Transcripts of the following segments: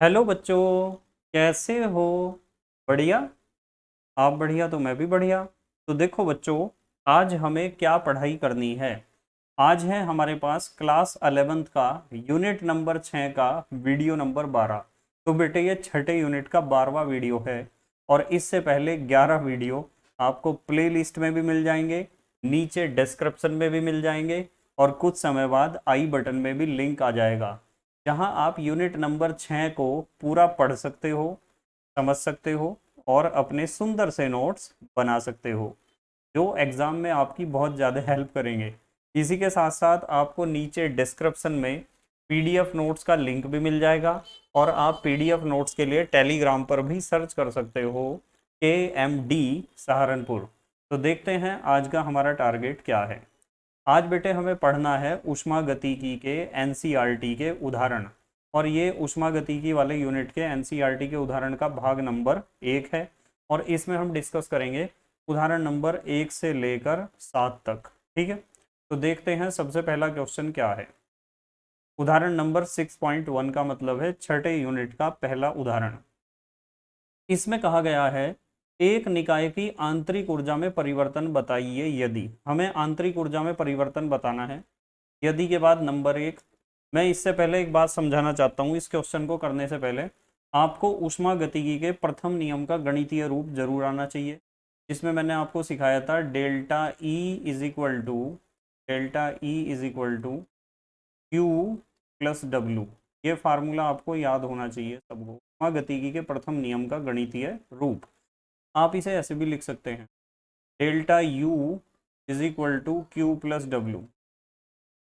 Hello बच्चों, कैसे हो? बढ़िया। आप बढ़िया तो मैं भी बढ़िया। तो देखो बच्चों, आज हमें क्या पढ़ाई करनी है। आज है हमारे पास क्लास 11th का यूनिट नंबर 6 का वीडियो नंबर 12। तो बेटे ये छठे यूनिट का 12वां वीडियो है। और इससे पहले 11 वीडियो आपको प्ले लिस्ट में भी मिल जाएंगे, नीचे डिस्क्रिप्शन में भी मिल जाएंगे, और कुछ समय बाद आई बटन में भी लिंक आ जाएगा, जहां आप यूनिट नंबर 6 को पूरा पढ़ सकते हो, समझ सकते हो, और अपने सुंदर से नोट्स बना सकते हो, जो एग्ज़ाम में आपकी बहुत ज़्यादा हेल्प करेंगे। इसी के साथ साथ आपको नीचे डिस्क्रिप्शन में पीडीएफ नोट्स का लिंक भी मिल जाएगा, और आप पीडीएफ नोट्स के लिए टेलीग्राम पर भी सर्च कर सकते हो KMD सहारनपुर। तो देखते हैं आज का हमारा टारगेट क्या है। आज बेटे हमें पढ़ना है ऊष्मागतिकी के एनसीईआरटी के उदाहरण। और ये ऊष्मागतिकी वाले यूनिट के एनसीईआरटी के उदाहरण का भाग नंबर 1 है। और इसमें हम डिस्कस करेंगे उदाहरण नंबर 1 से लेकर 7 तक। ठीक है, तो देखते हैं सबसे पहला क्वेश्चन क्या है। उदाहरण नंबर 6.1 का मतलब है छठे यूनिट का पहला उदाहरण। इसमें कहा गया है एक निकाय की आंतरिक ऊर्जा में परिवर्तन बताइए। यदि हमें आंतरिक ऊर्जा में परिवर्तन बताना है, यदि के बाद नंबर 1। मैं इससे पहले एक बात समझाना चाहता हूँ, इस क्वेश्चन को करने से पहले आपको ऊष्मागतिकी के प्रथम नियम का गणितीय रूप जरूर आना चाहिए, जिसमें मैंने आपको सिखाया था delta E Q plus W. ये फार्मूला आपको याद होना चाहिए सबको। ऊष्मागतिकी के प्रथम नियम का गणितीय रूप आप इसे ऐसे भी लिख सकते हैं, डेल्टा U = Q+W।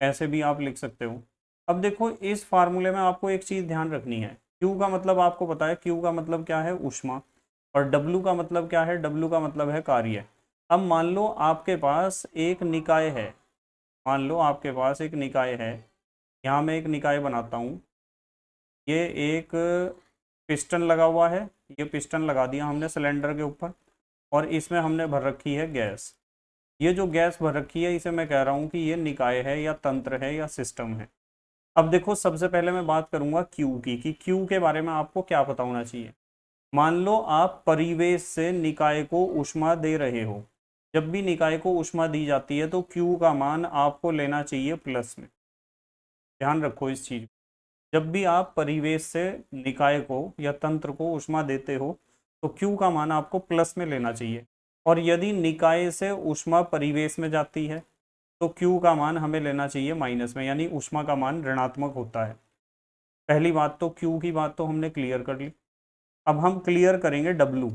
ऐसे भी आप लिख सकते हो। अब देखो, इस फार्मूले में आपको एक चीज़ ध्यान रखनी है। Q का मतलब आपको पता है, Q का मतलब क्या है? ऊष्मा। और W का मतलब क्या है? W का मतलब है कार्य। अब मान लो आपके पास एक निकाय है, मान लो आपके पास एक निकाय है। यहाँ मैं एक निकाय बनाता हूँ। ये एक पिस्टन लगा हुआ है, ये पिस्टन लगा दिया हमने सिलेंडर के ऊपर, और इसमें हमने भर रखी है गैस। ये जो गैस भर रखी है, इसे मैं कह रहा हूँ कि ये निकाय है या तंत्र है या सिस्टम है। अब देखो, सबसे पहले मैं बात करूंगा क्यू की, कि क्यू के बारे में आपको क्या पता होना चाहिए। मान लो आप परिवेश से निकाय को ऊष्मा दे रहे हो। जब भी निकाय को ऊष्मा दी जाती है तो क्यू का मान आपको लेना चाहिए प्लस में। ध्यान रखो इस चीज। जब भी आप परिवेश से निकाय को या तंत्र को ऊष्मा देते हो तो क्यू का मान आपको प्लस में लेना चाहिए। और यदि निकाय से ऊष्मा परिवेश में जाती है तो क्यू का मान हमें लेना चाहिए माइनस में, यानी ऊष्मा का मान ऋणात्मक होता है। पहली बात तो क्यू की बात तो हमने क्लियर कर ली। अब हम क्लियर करेंगे डब्लू।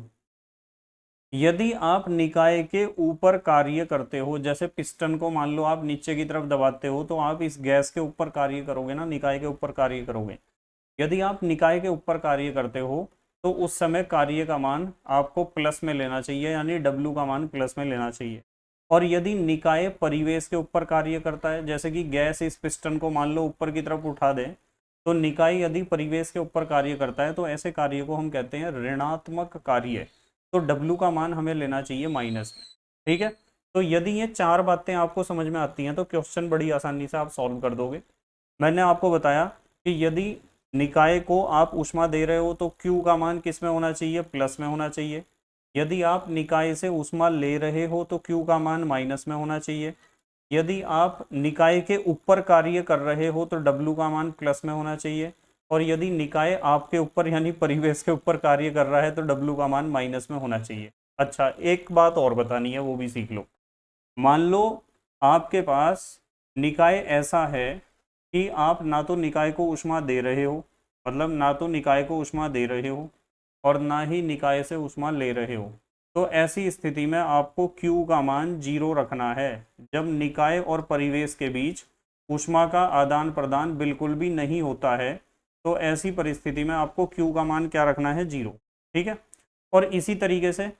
यदि आप निकाय के ऊपर कार्य करते हो, जैसे पिस्टन को मान लो आप नीचे की तरफ दबाते हो, तो आप इस गैस के ऊपर कार्य करोगे ना, निकाय के ऊपर कार्य करोगे। यदि आप निकाय के ऊपर कार्य करते हो तो उस समय कार्य का मान आपको प्लस में लेना चाहिए, यानी डब्लू का मान प्लस में लेना चाहिए। और यदि निकाय परिवेश के ऊपर कार्य करता है, जैसे कि गैस इस पिस्टन को मान लो ऊपर की तरफ उठा दे, तो निकाय यदि परिवेश के ऊपर कार्य करता है तो ऐसे कार्य को हम कहते हैं ऋणात्मक कार्य। तो डब्लू का मान हमें लेना चाहिए माइनस में। ठीक है, तो यदि ये चार बातें आपको समझ में आती हैं तो क्वेश्चन बड़ी आसानी से आप सॉल्व कर दोगे। मैंने आपको बताया कि यदि निकाय को आप ऊष्मा दे रहे हो तो क्यू का मान किस में होना चाहिए? प्लस में होना चाहिए। यदि आप निकाय से ऊष्मा ले रहे हो तो क्यू का मान माइनस में होना चाहिए। यदि आप निकाय के ऊपर कार्य कर रहे हो तो डब्लू का मान प्लस में होना चाहिए। और यदि निकाय आपके ऊपर यानी परिवेश के ऊपर कार्य कर रहा है तो डब्लू का मान माइनस में होना चाहिए। अच्छा, एक बात और बतानी है, वो भी सीख लो। मान लो आपके पास निकाय ऐसा है कि आप ना तो निकाय को ऊष्मा दे रहे हो, मतलब ना तो निकाय को ऊष्मा दे रहे हो और ना ही निकाय से ऊष्मा ले रहे हो। तो ऐसी स्थिति में आपको Q का मान 0 रखना है। जब निकाय और परिवेश के बीच ऊष्मा का आदान प्रदान बिल्कुल भी नहीं होता है तो ऐसी परिस्थिति में आपको Q का मान क्या रखना है? 0। ठीक है, और इसी तरीके से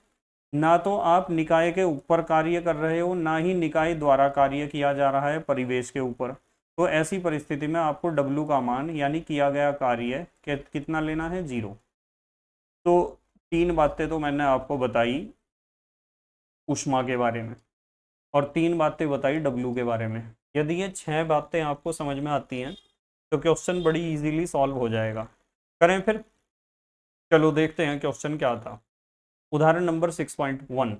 ना तो आप निकाय के ऊपर कार्य कर रहे हो, ना ही निकाय द्वारा कार्य किया जा रहा है परिवेश के ऊपर। तो ऐसी परिस्थिति में आपको डब्लू का मान यानी किया गया कार्य कितना लेना है? 0। तो तीन बातें तो मैंने आपको बताई ऊष्मा के बारे में, और तीन बातें बताई डब्लू के बारे में। यदि ये छह बातें आपको समझ में आती हैं तो क्वेश्चन बड़ी इजीली सॉल्व हो जाएगा। करें फिर, चलो देखते हैं क्वेश्चन क्या था। उदाहरण नंबर 6.1,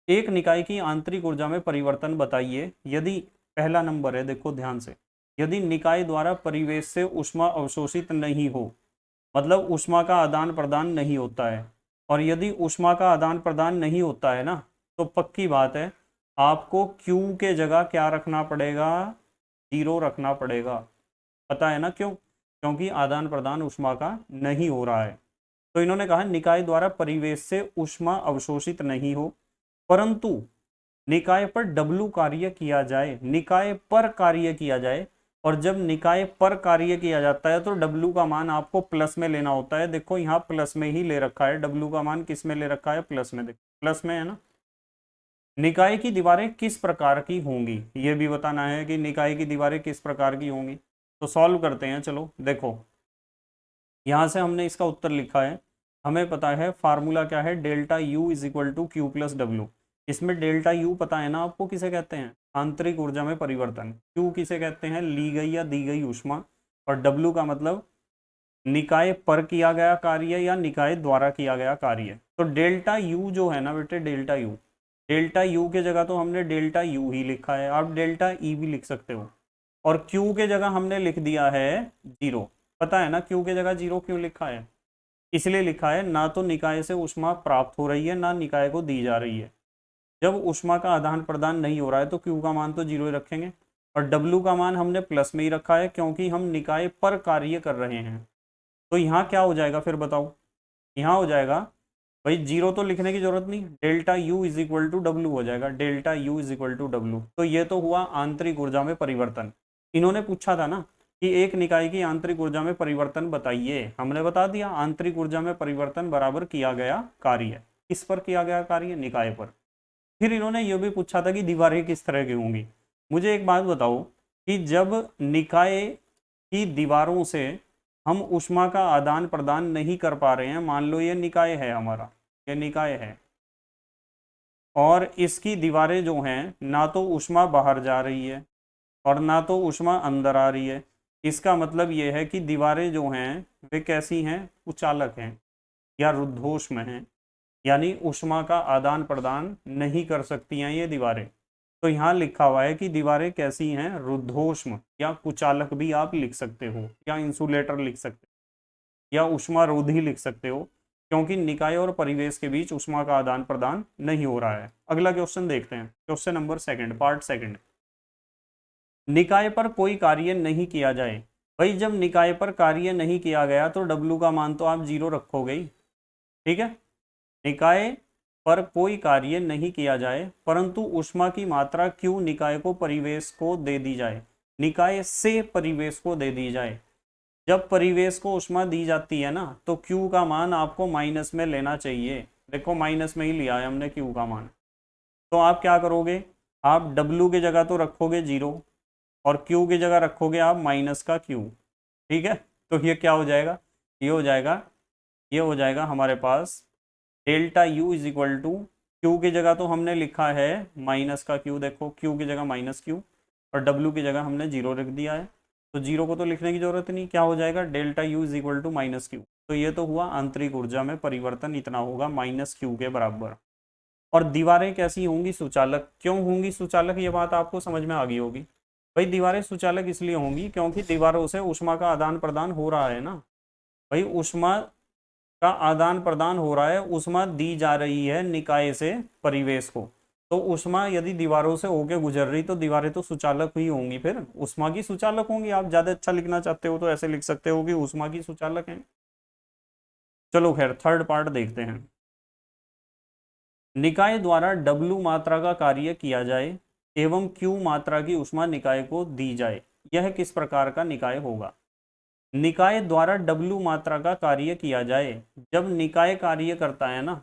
एक निकाय की आंतरिक ऊर्जा में परिवर्तन बताइए यदि, पहला नंबर है देखो ध्यान से, यदि निकाय द्वारा परिवेश से ऊष्मा अवशोषित नहीं हो, मतलब ऊष्मा का आदान प्रदान नहीं होता है, और यदि ऊष्मा का आदान प्रदान नहीं होता है ना, तो पक्की बात है आपको Q के जगह क्या रखना पड़ेगा, 0 रखना पड़ेगा। पता है ना क्यों? क्योंकि आदान प्रदान ऊष्मा का नहीं हो रहा है। तो इन्होंने कहा निकाय द्वारा परिवेश से ऊष्मा अवशोषित नहीं हो, परंतु निकाय पर W कार्य किया जाए, निकाय पर कार्य किया जाए, और जब निकाय पर कार्य किया जाता है तो W का मान आपको प्लस में लेना होता है। देखो यहाँ प्लस में ही ले रखा है, W का मान किस में ले रखा है, प्लस में, देखो प्लस में है ना। निकाय की दीवारें किस प्रकार की होंगी, ये भी बताना है कि निकाय की दीवारें किस प्रकार की होंगी। तो सॉल्व करते हैं, चलो देखो यहाँ से हमने इसका उत्तर लिखा है, हमें पता है फार्मूला क्या है, delta U is equal to Q plus W. इसमें डेल्टा U पता है ना आपको किसे कहते हैं, आंतरिक ऊर्जा में परिवर्तन। Q किसे कहते हैं, ली गई या दी गई ऊष्मा, और W का मतलब निकाय पर किया गया कार्य या निकाय द्वारा किया गया कार्य। तो डेल्टा U जो है ना बेटे, डेल्टा U के जगह तो हमने डेल्टा U ही लिखा है, आप डेल्टा E भी लिख सकते हो, और Q के जगह हमने लिख दिया है 0। पता है ना Q के जगह 0 क्यों लिखा है, इसलिए लिखा है ना तो निकाय से ऊष्मा प्राप्त हो रही है ना निकाय को दी जा रही है। जब ऊष्मा का आदान प्रदान नहीं हो रहा है तो Q का मान तो 0 ही रखेंगे, और W का मान हमने प्लस में ही रखा है क्योंकि हम निकाय पर कार्य कर रहे हैं। तो यहाँ क्या हो जाएगा फिर बताओ, यहाँ हो जाएगा भाई 0 तो लिखने की जरूरत नहीं, delta U is equal to W हो जाएगा, delta U is equal to W. तो ये तो हुआ आंतरिक ऊर्जा में परिवर्तन। इन्होंने पूछा था ना कि एक निकाय की आंतरिक ऊर्जा में परिवर्तन बताइए, हमने बता दिया आंतरिक ऊर्जा में परिवर्तन बराबर किया गया कार्य। किस पर किया गया कार्य, निकाय पर। फिर इन्होंने यह भी पूछा था कि दीवारें किस तरह की होंगी। मुझे एक बात बताओ कि जब निकाय की दीवारों से हम ऊष्मा का आदान प्रदान नहीं कर पा रहे हैं, मान लो ये निकाय है हमारा, ये निकाय है, और इसकी दीवारें जो हैं ना तो ऊष्मा बाहर जा रही है और ना तो ऊष्मा अंदर आ रही है, इसका मतलब ये है कि दीवारें जो हैं वे कैसी हैं, कुचालक हैं या रुद्धोष्म हैं, यानी ऊष्मा का आदान प्रदान नहीं कर सकती हैं ये दीवारें। तो यहाँ लिखा हुआ है कि दीवारें कैसी हैं, रुद्धोष्म या कुचालक भी आप लिख सकते हो, या इंसुलेटर लिख सकते हो, या ऊष्मा रोधी लिख सकते हो, क्योंकि निकाय और परिवेश के बीच ऊष्मा का आदान प्रदान नहीं हो रहा है। अगला क्वेश्चन देखते हैं, question number second, part second, निकाय पर कोई कार्य नहीं किया जाए। भाई जब निकाय पर कार्य नहीं किया गया तो W का मान तो आप 0 रखोगे ही, ठीक है। निकाय पर कोई कार्य नहीं किया जाए परंतु ऊष्मा की मात्रा Q निकाय को परिवेश को दे दी जाए, निकाय से परिवेश को दे दी जाए। जब परिवेश को ऊष्मा दी जाती है ना तो Q का मान आपको माइनस में लेना चाहिए। देखो माइनस में ही लिया है हमने Q का मान। तो आप क्या करोगे, आप W की जगह तो रखोगे 0 और Q की जगह रखोगे आप माइनस का Q, ठीक है। तो ये क्या हो जाएगा, ये हो जाएगा, ये हो जाएगा हमारे पास delta U is equal to, Q की जगह तो हमने लिखा है माइनस का Q, देखो Q की जगह माइनस Q, और W की जगह हमने 0 रख दिया है। तो 0 को तो लिखने की जरूरत नहीं, क्या हो जाएगा delta U is equal to minus Q। तो ये तो हुआ आंतरिक ऊर्जा में परिवर्तन, इतना होगा माइनस Q के बराबर। और दीवारें कैसी होंगी, सुचालक। क्यों होंगी सुचालक, ये बात आपको समझ में आ गई होगी। भाई दीवारें सुचालक इसलिए होंगी क्योंकि दीवारों से ऊष्मा का आदान प्रदान हो रहा है ना, भाई ऊष्मा का आदान प्रदान हो रहा है, ऊष्मा दी जा रही है निकाय से परिवेश को। तो ऊष्मा यदि दीवारों से होके गुजर रही तो दीवारें तो सुचालक ही होंगी, फिर ऊष्मा की सुचालक होंगी। आप ज्यादा अच्छा लिखना चाहते हो तो ऐसे लिख सकते हो कि ऊष्मा की सुचालक है। चलो खैर थर्ड पार्ट देखते हैं, निकाय द्वारा W मात्रा का कार्य किया जाए एवं Q मात्रा की ऊष्मा निकाय को दी जाए, यह किस प्रकार का निकाय होगा। निकाय द्वारा W मात्रा का कार्य किया जाए, जब निकाय कार्य करता है ना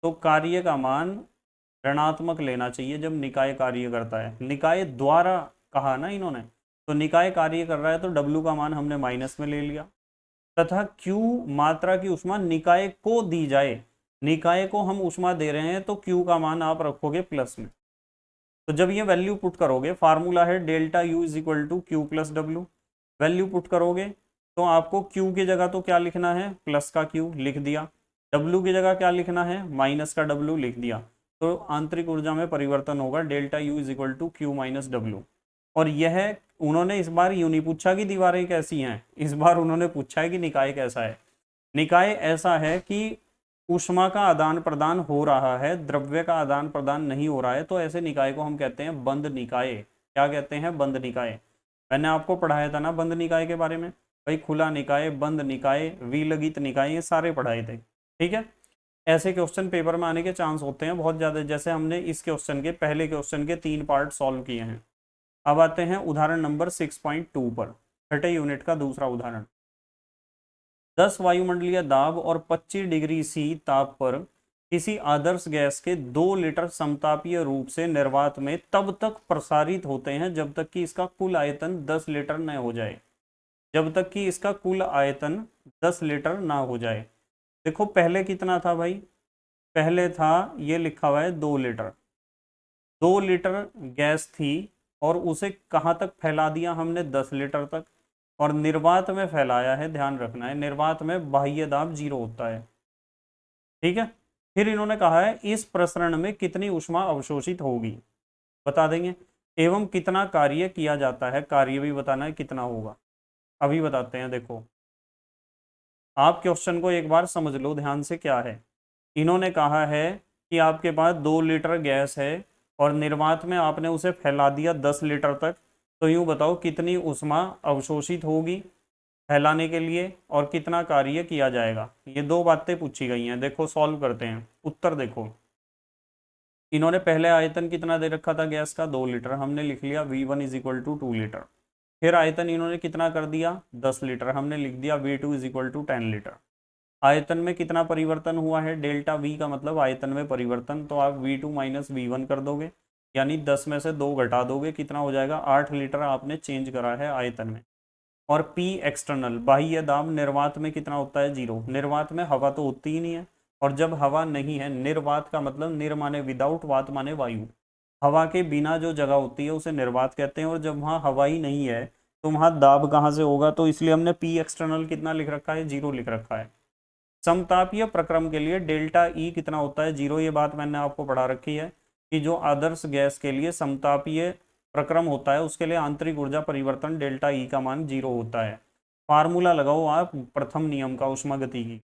तो कार्य का मान ऋणात्मक लेना चाहिए। जब निकाय कार्य करता है, निकाय द्वारा कहा ना इन्होंने, तो निकाय कार्य कर रहा है तो W का मान हमने माइनस में ले लिया, तथा Q मात्रा की ऊष्मा निकाय को दी जाए, निकाय को हम ऊष्मा दे रहे हैं तो Q का मान आप रखोगे प्लस में। तो जब ये वैल्यू पुट करोगे, फार्मूला है delta U is equal to Q plus W, value put करोगे तो आपको Q की जगह तो क्या लिखना है, प्लस का Q लिख दिया, W की जगह क्या लिखना है, माइनस का W लिख दिया। तो आंतरिक ऊर्जा में परिवर्तन होगा delta U is equal to Q minus W. और यह उन्होंने इस बार यूं नहीं पूछा कि दीवारें कैसी हैं, इस बार उन्होंने पूछा है कि निकाय कैसा है। निकाय ऐसा है कि ऊष्मा का आदान प्रदान हो रहा है, द्रव्य का आदान प्रदान नहीं हो रहा है, तो ऐसे निकाय को हम कहते हैं बंद निकाय। क्या कहते हैं, बंद निकाय। मैंने आपको पढ़ाया था ना बंद निकाय के बारे में, भाई खुला निकाय, बंद निकाय, विलगित निकाय, ये सारे पढ़ाए थे। ठीक है, ऐसे क्वेश्चन पेपर में आने के चांस होते हैं बहुत ज़्यादा, जैसे हमने इस क्वेश्चन के पहले क्वेश्चन के 3 पार्ट सॉल्व किए हैं। अब आते हैं उदाहरण नंबर 6.2 पर, छठे यूनिट का दूसरा उदाहरण। 10 वायुमंडलीय दाब और 25 डिग्री सी ताप पर किसी आदर्श गैस के 2 लीटर समतापीय रूप से निर्वात में तब तक प्रसारित होते हैं जब तक कि इसका कुल आयतन 10 लीटर न हो जाए। जब तक कि इसका कुल आयतन 10 लीटर ना हो जाए। देखो पहले कितना था भाई, पहले था ये लिखा हुआ है 2 लीटर। 2 लीटर गैस थी और उसे कहाँ तक फैला दिया हमने, 10 लीटर तक। और निर्वात में फैलाया है, ध्यान रखना है, निर्वात में बाह्य दाब 0 होता है। ठीक है, फिर इन्होंने कहा है इस प्रसरण में कितनी ऊष्मा अवशोषित होगी, बता देंगे, एवं कितना कार्य किया जाता है, कार्य भी बताना है कितना होगा। अभी बताते हैं। देखो आप क्वेश्चन को एक बार समझ लो ध्यान से, क्या है। इन्होंने कहा है कि आपके पास 2 लीटर गैस है और निर्वात में आपने उसे फैला दिया 10 लीटर तक, तो यूं बताओ कितनी ऊष्मा अवशोषित होगी फैलाने के लिए और कितना कार्य किया जाएगा। ये 2 बातें पूछी गई हैं। देखो सॉल्व करते हैं, उत्तर देखो। इन्होंने पहले आयतन कितना दे रखा था गैस का, 2 लीटर, हमने लिख लिया V1 is equal to 2 litre. फिर आयतन इन्होंने कितना कर दिया, 10 लीटर, हमने लिख दिया V2 is equal to 10 litre. आयतन में कितना परिवर्तन हुआ है, डेल्टा V का मतलब आयतन में परिवर्तन, तो आप V2 माइनस V1 कर दोगे, यानी 10 में से 2 घटा दोगे, कितना हो जाएगा, 8 लीटर आपने चेंज करा है आयतन में। और P एक्सटर्नल बाह्य दाब निर्वात में कितना होता है, 0। निर्वात में हवा तो होती ही नहीं है, और जब हवा नहीं है, निर्वात का मतलब निर माने विदाउट, वात माने वायु, हवा के बिना जो जगह होती है उसे निर्वात कहते हैं। और जब वहाँ हवा ही नहीं है तो वहाँ दाब कहाँ से होगा, तो इसलिए हमने P एक्सटर्नल कितना लिख रखा है, 0 लिख रखा है। समतापीय प्रक्रम के लिए डेल्टा ई कितना होता है, 0। ये बात मैंने आपको पढ़ा रखी है कि जो आदर्श गैस के लिए समतापीय प्रक्रम होता है उसके लिए आंतरिक ऊर्जा परिवर्तन डेल्टा ई का मान 0 होता है। फार्मूला लगाओ आप प्रथम नियम का उष्मागति की,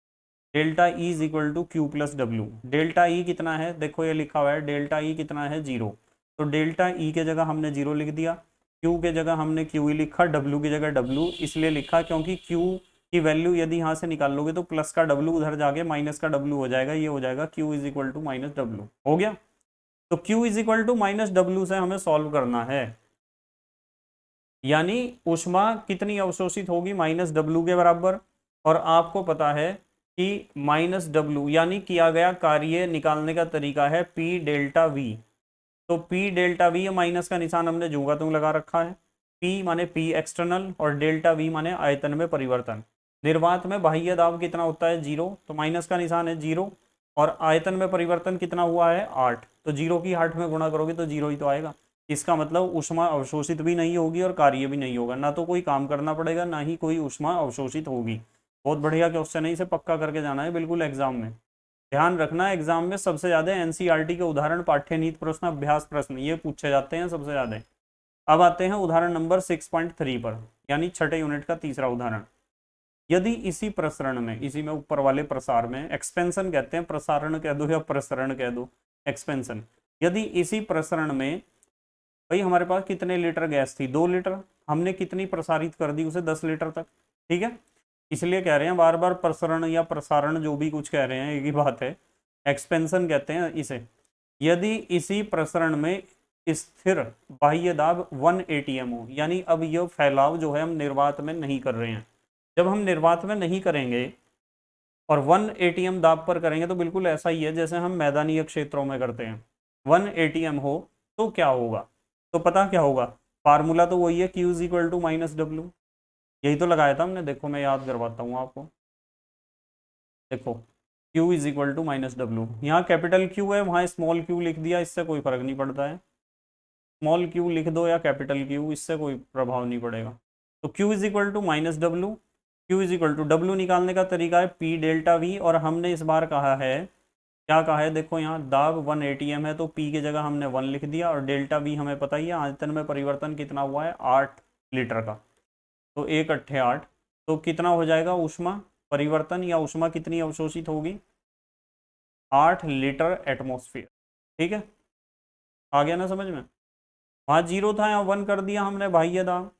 delta E is equal to Q plus W. Delta E कितना है, देखो ये लिखा हुआ है डेल्टा ई कितना है, 0। तो डेल्टा ई के जगह हमने 0 लिख दिया, क्यू के जगह हमने क्यू ही लिखा, डब्ल्यू की जगह डब्ल्यू इसलिए लिखा क्योंकि क्यू की वैल्यू यदि यहाँ से निकाल लोगे तो प्लस का डब्ल्यू उधर जाके माइनस का डब्ल्यू हो जाएगा, ये हो जाएगा Q is equal to minus W, हो गया। तो Q is equal to minus W से हमें सॉल्व करना है, यानी ऊष्मा कितनी अवशोषित होगी, माइनस डब्ल्यू के बराबर। और आपको पता है कि माइनस डब्ल्यू यानी किया गया कार्य निकालने का तरीका है पी डेल्टा वी। तो P डेल्टा वी, माइनस का निशान हमने जूंगा तुम लगा रखा है, P माने P एक्सटर्नल और डेल्टा V माने आयतन में परिवर्तन। निर्वात में बाह्य दाब कितना होता है, 0, तो माइनस का निशान है 0। और आयतन में परिवर्तन कितना हुआ है, 8, तो 0 की 8 में गुणा करोगे तो 0 ही तो आएगा। इसका मतलब ऊष्मा अवशोषित भी नहीं होगी और कार्य भी नहीं होगा, ना तो कोई काम करना पड़ेगा ना ही कोई ऊष्मा अवशोषित होगी। बहुत बढ़िया क्वेश्चन है, इसे पक्का करके जाना है बिल्कुल एग्जाम में। ध्यान रखना एग्जाम में सबसे ज्यादा एनसीईआरटी के उदाहरण, पाठ्यनीति प्रश्न, अभ्यास प्रश्न ये पूछे जाते हैं सबसे ज्यादा। अब आते हैं उदाहरण नंबर 6.3 पर, यानी छठे यूनिट का तीसरा उदाहरण। यदि इसी प्रसरण में, इसी में ऊपर वाले प्रसार में, एक्सपेंशन कहते हैं, प्रसारण कह दो या प्रसरण कह दो, एक्सपेंशन। यदि इसी प्रसरण में भाई हमारे पास कितने लीटर गैस थी, 2 लीटर, हमने कितनी प्रसारित कर दी उसे, 10 लीटर तक। ठीक है, इसलिए कह रहे हैं बार बार प्रसरण या प्रसारण जो भी कुछ कह रहे हैं एक ही बात है, एक्सपेंशन कहते हैं इसे। यदि इसी प्रसरण में स्थिर बाह्य दाब 1 atm हो, यानी अब यह फैलाव जो है हम निर्वात में नहीं कर रहे हैं। जब हम निर्वात में नहीं करेंगे और 1 atm दाब पर करेंगे तो बिल्कुल ऐसा ही है जैसे हम मैदानी क्षेत्रों में करते हैं। 1 atm हो तो क्या होगा, तो पता क्या होगा, फार्मूला तो वही है, Q is equal to minus W, यही तो लगाया था हमने। देखो मैं याद करवाता हूँ आपको, देखो Q is equal to minus W, यहाँ कैपिटल Q है वहाँ स्मॉल q लिख दिया, इससे कोई फर्क नहीं पड़ता है, स्मॉल q लिख दो या कैपिटल Q, इससे कोई प्रभाव नहीं पड़ेगा। तो Q is equal to minus W, Q is equal to W निकालने का तरीका है P डेल्टा V, और हमने इस बार कहा है, क्या कहा है, देखो यहाँ दाब 1 ATM है तो P की जगह हमने 1 लिख दिया, और डेल्टा V हमें पता ही है आयतन में परिवर्तन कितना हुआ है 8 लीटर का, तो 1 अट्ठे 8, तो कितना हो जाएगा ऊष्मा परिवर्तन या ऊष्मा कितनी अवशोषित होगी, 8 लीटर एटमॉस्फेयर। ठीक है, आ गया ना समझ में। वहाँ 0 था, यहाँ 1 कर दिया हमने बाह्य दाब।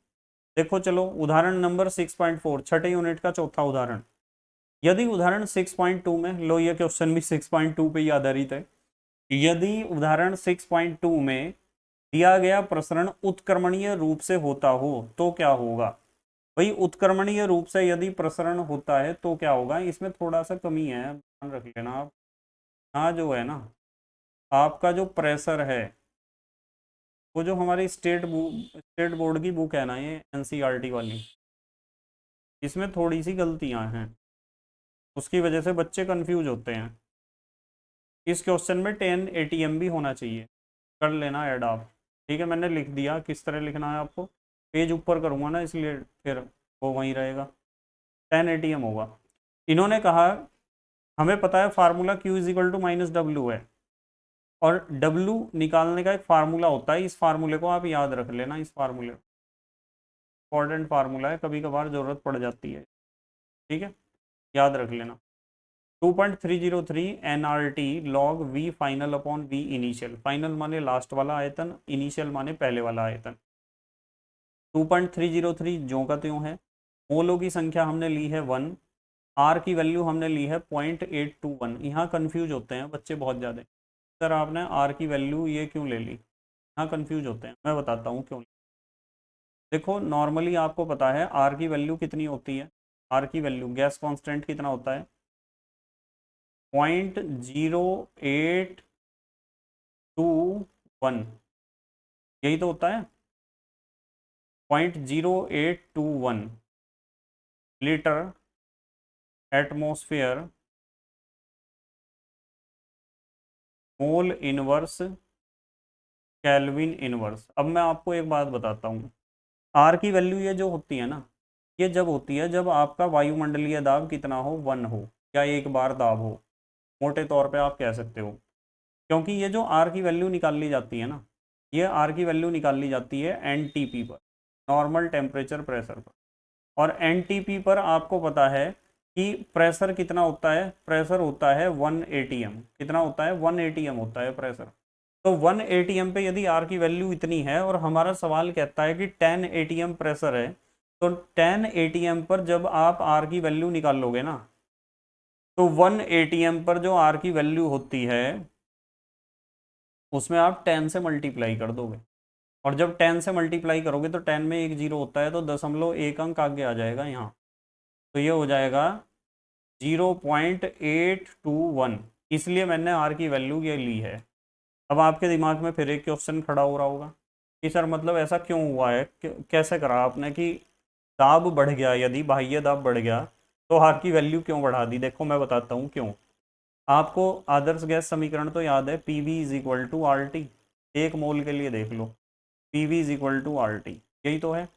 देखो चलो उदाहरण नंबर 6.4, छठे यूनिट का चौथा उदाहरण। यदि उदाहरण 6.2 में, लो ये क्वेश्चन भी 6.2 पे ही आधारित है, यदि उदाहरण 6.2 में दिया गया प्रसरण उत्क्रमणीय रूप से होता हो तो क्या होगा। भाई उत्क्रमणीय रूप से यदि प्रसरण होता है तो क्या होगा, इसमें थोड़ा सा कमी है, ध्यान रख लेना आप। हाँ जो है ना आपका जो प्रेशर है, वो जो हमारी स्टेट बोर्ड की बुक है ना, ये एनसीईआरटी वाली, इसमें थोड़ी सी गलतियां हैं, उसकी वजह से बच्चे कंफ्यूज होते हैं। इस क्वेश्चन में 10 ATM भी होना चाहिए, कर लेना ऐड आप। ठीक है, मैंने लिख दिया, किस तरह लिखना है आपको, पेज ऊपर करूँगा ना इसलिए फिर वो वहीं रहेगा, 10 ATM होगा। इन्होंने कहा हमें पता है formula Q is equal to minus W है, और W निकालने का एक फार्मूला होता है, इस फार्मूले को आप याद रख लेना, इस फार्मूले इंपॉर्टेंट फार्मूला है, कभी कभार ज़रूरत पड़ जाती है। ठीक है, याद रख लेना, 2.303 NRT log V final upon V initial, final माने लास्ट वाला आयतन, इनिशियल माने पहले वाला आयतन। 2.303 ज्यों का त्यों है, मोलों की संख्या हमने ली है 1, R की वैल्यू हमने ली है 0.821। यहाँ कन्फ्यूज होते हैं बच्चे बहुत ज़्यादा, सर आपने R की वैल्यू ये क्यों ले ली, यहाँ कन्फ्यूज होते हैं, मैं बताता हूँ क्यों। देखो नॉर्मली आपको पता है R की वैल्यू कितनी होती है, R की वैल्यू गैस कांस्टेंट कितना होता है, 0.0821, यही तो होता है, 0.0821 litre atmosphere mole inverse kelvin inverse. अब मैं आपको एक बात बताता हूँ, आर की वैल्यू ये जो होती है ना, ये जब होती है जब आपका वायुमंडलीय दाब कितना हो, 1 हो, या एक बार दाब हो, मोटे तौर पे आप कह सकते हो। क्योंकि ये जो आर की वैल्यू निकाल ली जाती है ना, ये आर की वैल्यू निकाल ली जाती है NTP पर, नॉर्मल टेम्परेचर प्रेशर पर, और NTP पर आपको पता है कि प्रेशर कितना होता है, प्रेशर होता है 1 ATM, कितना होता है 1 ATM होता है प्रेशर। तो 1 ATM पे यदि आर की वैल्यू इतनी है, और हमारा सवाल कहता है कि 10 ATM प्रेशर है, तो 10 ATM पर जब आप आर की वैल्यू निकालोगे ना, तो 1 ATM पर जो आर की वैल्यू होती है उसमें आप 10 से मल्टीप्लाई कर दोगे, और जब 10 से मल्टीप्लाई करोगे तो 10 में एक जीरो होता है, तो 0.1 अंक आगे आ जाएगा यहाँ, तो ये हो जाएगा 0.821, इसलिए मैंने आर की वैल्यू ये ली है। अब आपके दिमाग में फिर एक क्वेश्चन खड़ा हो रहा होगा कि सर मतलब ऐसा क्यों हुआ है, कैसे करा आपने कि दाब बढ़ गया, यदि बाह्य दाब बढ़ गया तो आर की वैल्यू क्यों बढ़ा दी। देखो मैं बताता हूँ क्यों। आपको आदर्श गैस समीकरण तो याद है, P V is equal to R T, एक मोल के लिए देख लो, P V is equal to R T, यही तो है।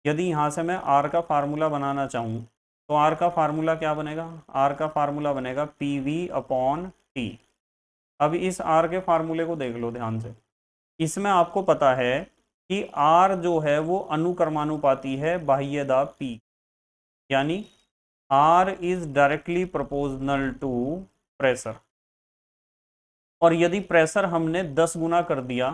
यदि यहाँ से मैं आर का फार्मूला बनाना चाहूँ तो आर का फार्मूला क्या बनेगा, आर का फार्मूला बनेगा पी वी अपॉन टी। अब इस आर के फार्मूले को देख लो ध्यान से, इसमें आपको पता है कि आर जो है वो अनुक्रमानुपाती है बाह्य दाब पी, यानी R is directly proportional to pressure. और यदि प्रेशर हमने 10 गुना कर दिया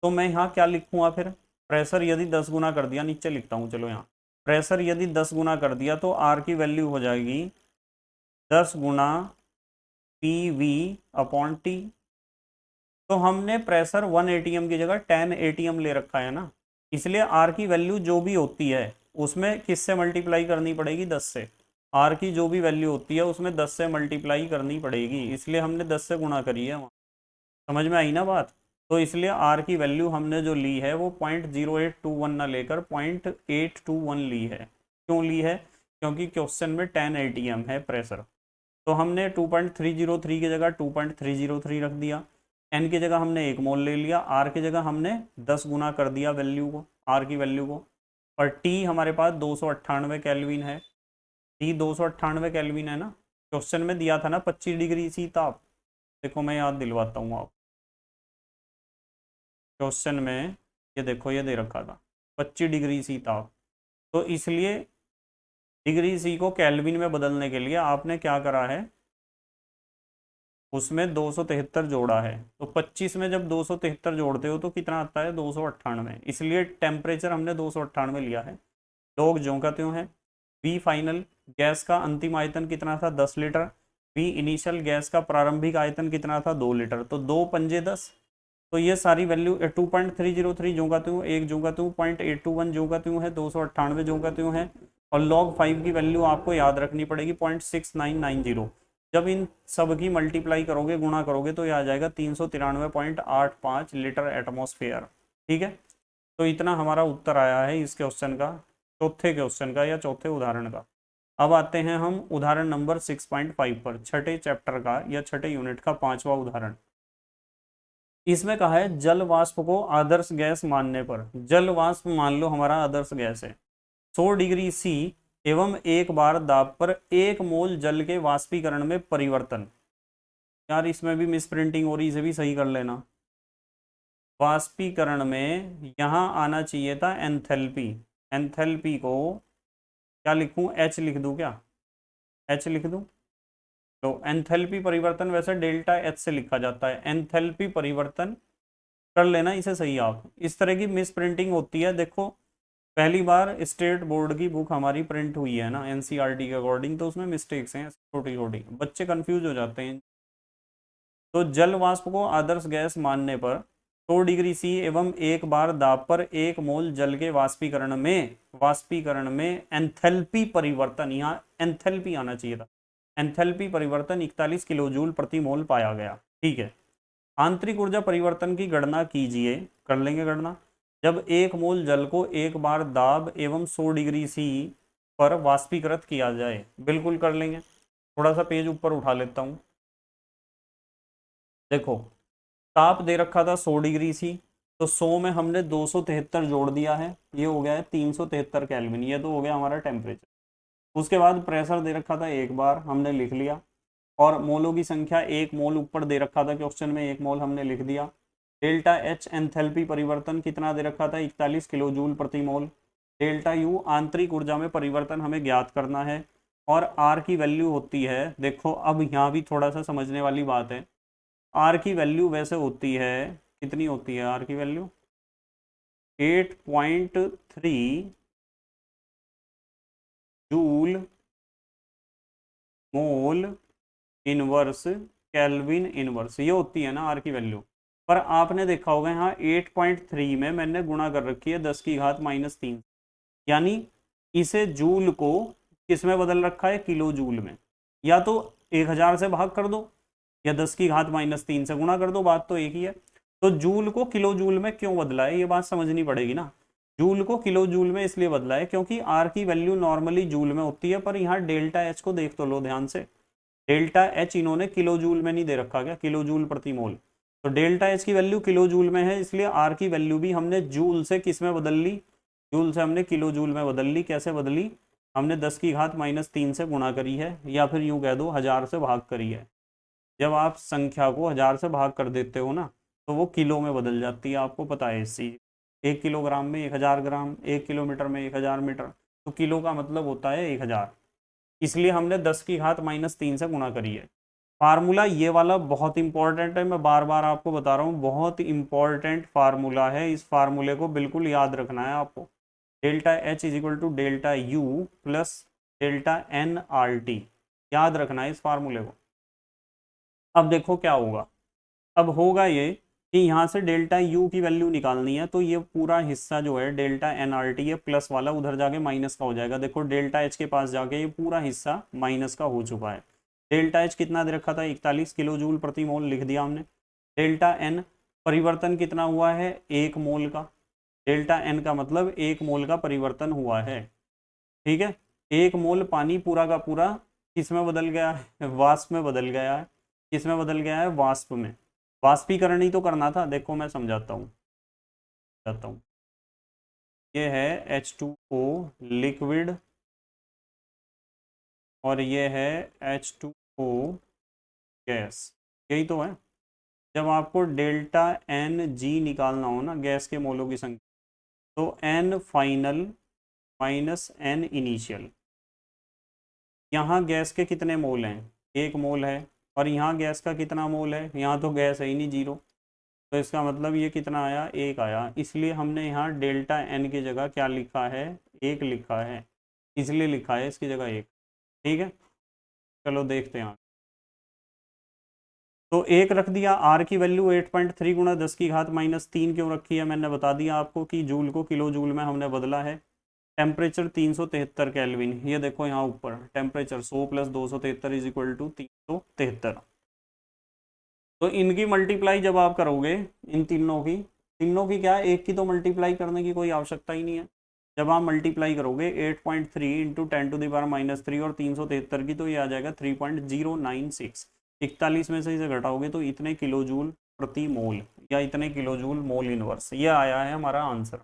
तो मैं यहाँ क्या लिखूँगा फिर, प्रेशर यदि 10 गुना कर दिया, नीचे लिखता हूँ चलो यहाँ, प्रेशर यदि 10 गुना कर दिया तो आर की वैल्यू हो जाएगी 10 गुना पी वी अपॉन टी। तो हमने प्रेशर 1 ATM की जगह 10 ATM ले रखा है ना, इसलिए आर की वैल्यू जो भी होती है उसमें किससे मल्टीप्लाई करनी पड़ेगी, 10 से। आर की जो भी वैल्यू होती है उसमें 10 से मल्टीप्लाई करनी पड़ेगी, इसलिए हमने 10 से गुणा करी है वहाँ। समझ में आई ना बात। तो इसलिए आर की वैल्यू हमने जो ली है वो 0.0821 ना लेकर 0.821 ली है। क्यों ली है, क्योंकि क्वेश्चन में 10 ATM है प्रेशर, तो हमने 2.303 की जगह 2.303 रख दिया, एन की जगह हमने 1 मोल ले लिया, आर की जगह हमने 10 गुना कर दिया वैल्यू को, आर की वैल्यू को, और टी हमारे पास 298 केल्विन है। टी 298 केल्विन है ना, क्वेश्चन में दिया था ना 25 डिग्री सी ताप। देखो मैं याद दिलवाता हूँ आप, क्वेश्चन में ये देखो ये दे रखा था 25 डिग्री सी ताप। तो इसलिए डिग्री सी को केल्विन में बदलने के लिए आपने क्या करा है, उसमें 273 जोड़ा है। तो 25 में जब 273 जोड़ते हो तो कितना आता है, 298। इसलिए टेम्परेचर हमने 298 लिया है। लोग ज्यों का त्यों है। वी फाइनल गैस का अंतिम आयतन कितना था, 10 लीटर। वी इनिशियल गैस का प्रारंभिक आयतन कितना था, 2 लीटर। तो 2 पंजे 10। तो ये सारी वैल्यू 2.303 ज्यों का त्यों, 1 ज्यों का त्यों, 0.821 ज्यों का त्यों है, 298 ज्यों का त्यों है। और log 5 की वैल्यू आपको याद रखनी पड़ेगी 0.6990। जब इन सब की मल्टीप्लाई करोगे, गुणा करोगे, तो ये आ जाएगा 393.85 लीटर एटमॉस्फेयर। ठीक है, तो इतना हमारा उत्तर आया है इस क्वेश्चन का, चौथे क्वेश्चन का या चौथे उदाहरण का। अब आते हैं हम उदाहरण नंबर 6.5 पर, छठे चैप्टर का या छठे यूनिट का पांचवा उदाहरण। इसमें कहा है जल वाष्प को आदर्श गैस मानने पर, जल वाष्प मान लो हमारा आदर्श गैस है, 100 डिग्री सी एवं 1 बार दाब पर 1 मोल जल के वाष्पीकरण में परिवर्तन। यार इसमें भी मिस प्रिंटिंग हो रही, इसे भी सही कर लेना। वाष्पीकरण में यहाँ आना चाहिए था एंथैल्पी। एंथैल्पी को क्या लिखूं, एच लिख दूं क्या, एच लिख दूं। तो एंथैल्पी परिवर्तन वैसे डेल्टा एच से लिखा जाता है, एंथैल्पी परिवर्तन कर लेना इसे सही आप। इस तरह की मिस प्रिंटिंग होती है। देखो पहली बार स्टेट बोर्ड की बुक हमारी प्रिंट हुई है ना एनसीईआरटी के अकॉर्डिंग, तो उसमें मिस्टेक्स हैं छोटी छोटी, बच्चे कंफ्यूज हो जाते हैं। तो जल वाष्प को आदर्श गैस मानने पर 100 डिग्री सी एवं 1 बार दाब पर 1 मोल जल के वाष्पीकरण में एंथैल्पी परिवर्तन, यहाँ एंथैल्पी आना चाहिए था, एंथैल्पी परिवर्तन 41 किलो जूल प्रति मोल पाया गया। ठीक है, आंतरिक ऊर्जा परिवर्तन की गणना कीजिए। कर लेंगे गणना। जब 1 मोल जल को 1 बार दाब एवं 100 डिग्री सी पर वाष्पीकृत किया जाए, बिल्कुल कर लेंगे। थोड़ा सा पेज ऊपर उठा लेता हूँ। देखो ताप दे रखा था 100 डिग्री सी, तो 100 में हमने 273 जोड़ दिया है, ये हो गया है 373 केल्विन, ये तो हो गया हमारा टेम्परेचर। उसके बाद प्रेशर दे रखा था 1 बार, हमने लिख लिया। और मोलों की संख्या 1 मोल ऊपर दे रखा था क्वेश्चन में, 1 मोल हमने लिख दिया। डेल्टा एच एंथैल्पी परिवर्तन कितना दे रखा था, 41 किलो जूल प्रति मोल। डेल्टा यू आंतरिक ऊर्जा में परिवर्तन हमें ज्ञात करना है। और आर की वैल्यू होती है, देखो अब यहाँ भी थोड़ा सा समझने वाली बात है। आर की वैल्यू वैसे होती है, कितनी होती है आर की value, 8.3 joule mole inverse kelvin inverse, ये होती है ना आर की वैल्यू। पर आपने देखा होगा यहाँ 8.3 में मैंने गुणा कर रखी है 10 की घात -3, यानी इसे जूल को किस में बदल रखा है, किलो जूल में। या तो 1000 से भाग कर दो या 10 की घात -3 से गुणा कर दो, बात तो एक ही है। तो जूल को किलो जूल में क्यों बदला है, ये बात समझनी पड़ेगी ना। जूल को किलो जूल में इसलिए बदला है क्योंकि आर की वैल्यू नॉर्मली जूल में होती है, पर यहाँ डेल्टा एच को देख तो लो ध्यान से। डेल्टा एच इन्होंने किलो जूल में नहीं दे रखा, क्या किलो जूल प्रति मोल। तो डेल्टा एच की वैल्यू किलो जूल में है, इसलिए आर की वैल्यू भी हमने जूल से किस में बदल ली, जूल से हमने किलो जूल में बदल ली। कैसे बदली, हमने 10 की घात -3 से गुणा करी है, या फिर यूं कह दो 1000 से भाग करी है। जब आप संख्या को 1000 से भाग कर देते हो ना, तो वो किलो में बदल जाती है, आपको पता है इस चीज। 1 किलोग्राम में 1000 ग्राम, 1 किलोमीटर में 1000 मीटर, तो किलो का मतलब होता है 1000। इसलिए हमने 10 की घात -3 से गुणा करी है। फार्मूला ये वाला बहुत इंपॉर्टेंट है, मैं बार बार आपको बता रहा हूँ, बहुत इंपॉर्टेंट फार्मूला है। इस फार्मूले को बिल्कुल याद रखना है आपको। Delta H is equal to delta U plus delta N R T, याद रखना है इस फार्मूले को। अब देखो क्या होगा, अब होगा ये कि यहाँ से डेल्टा यू की वैल्यू निकालनी है, तो ये पूरा हिस्सा जो है डेल्टा एन आर टी, ये प्लस वाला उधर जाके माइनस का हो जाएगा। देखो डेल्टा एच के पास जाके ये पूरा हिस्सा माइनस का हो चुका है। डेल्टा एच कितना दे रखा था, 41 किलो जूल प्रति मोल लिख दिया हमने। डेल्टा एन परिवर्तन कितना हुआ है, 1 मोल का। डेल्टा एन का मतलब 1 मोल का परिवर्तन हुआ है। ठीक है, 1 मोल पानी पूरा का पूरा किस में बदल गया है, वाष्प में बदल गया है। किस में बदल गया है, वाष्प में। वाष्पीकरण ही तो करना था। देखो मैं समझाता हूँ। ये है H2O लिक्विड और ये है H2O गैस, यही तो है। जब आपको डेल्टा एन जी निकालना हो ना गैस के मोलों की संख्या, तो N final minus N initial. यहाँ गैस के कितने मोल हैं, 1 मोल है, और यहाँ गैस का कितना मोल है, यहाँ तो गैस है ही नहीं, 0। तो इसका मतलब ये कितना आया, 1 आया। इसलिए हमने यहाँ डेल्टा एन की जगह क्या लिखा है, 1 लिखा है, इसलिए लिखा है इसकी जगह 1। ठीक है, चलो देखते हैं। तो 1 रख दिया, आर की वैल्यू 8.3 गुणा 10⁻³ क्यों रखी है, मैंने बता दिया आपको कि जूल को किलो जूल में हमने बदला है। टेम्परेचर 373 केल्विन, ये देखो यहाँ ऊपर टेम्परेचर 100 + 273 = 373। तो इनकी मल्टीप्लाई जब आप करोगे, इन तीनों की क्या, एक की तो मल्टीप्लाई करने की कोई आवश्यकता ही नहीं है। जब आप मल्टीप्लाई करोगे 8.3 × 10⁻³ और 373 की, तो ये आ जाएगा 3.096। 41 में से इसे घटाओगे तो इतने किलो जूल प्रति मोल या इतने किलो जूल मोल इनवर्स, ये आया है हमारा आंसर।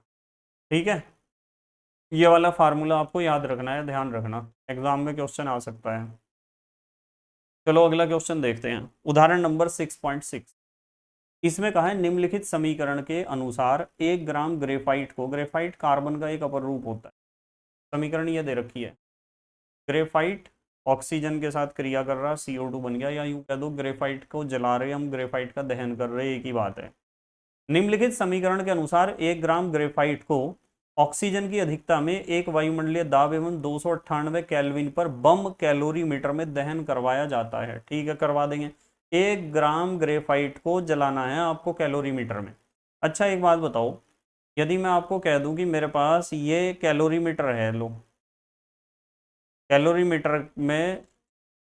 ठीक है, ये वाला फार्मूला आपको याद रखना है, ध्यान रखना, एग्जाम में क्वेश्चन आ सकता है। चलो अगला क्वेश्चन देखते हैं, उदाहरण नंबर 6.6। इसमें कहा है निम्नलिखित समीकरण के अनुसार 1 ग्राम ग्रेफाइट को, ग्रेफाइट कार्बन का एक अपर रूप होता है, समीकरण ये दे रखी है। ग्रेफाइट ऑक्सीजन के साथ क्रिया कर रहा, CO2 बन गया, या यूं कह दो ग्रेफाइट को जला रहे हम, ग्रेफाइट का दहन कर रहे, एक ही बात है। निम्नलिखित समीकरण के अनुसार 1 ग्राम ग्रेफाइट को ऑक्सीजन की अधिकता में एक वायुमंडलीय दाब एवं 298 केल्विन पर बम कैलोरीमीटर में दहन करवाया जाता है। ठीक है, करवा देंगे। 1 ग्राम ग्रेफाइट को जलाना है आपको कैलोरीमीटर में। अच्छा एक बात बताओ, यदि मैं आपको कह दूं कि मेरे पास ये कैलोरीमीटर है, लो कैलोरीमीटर में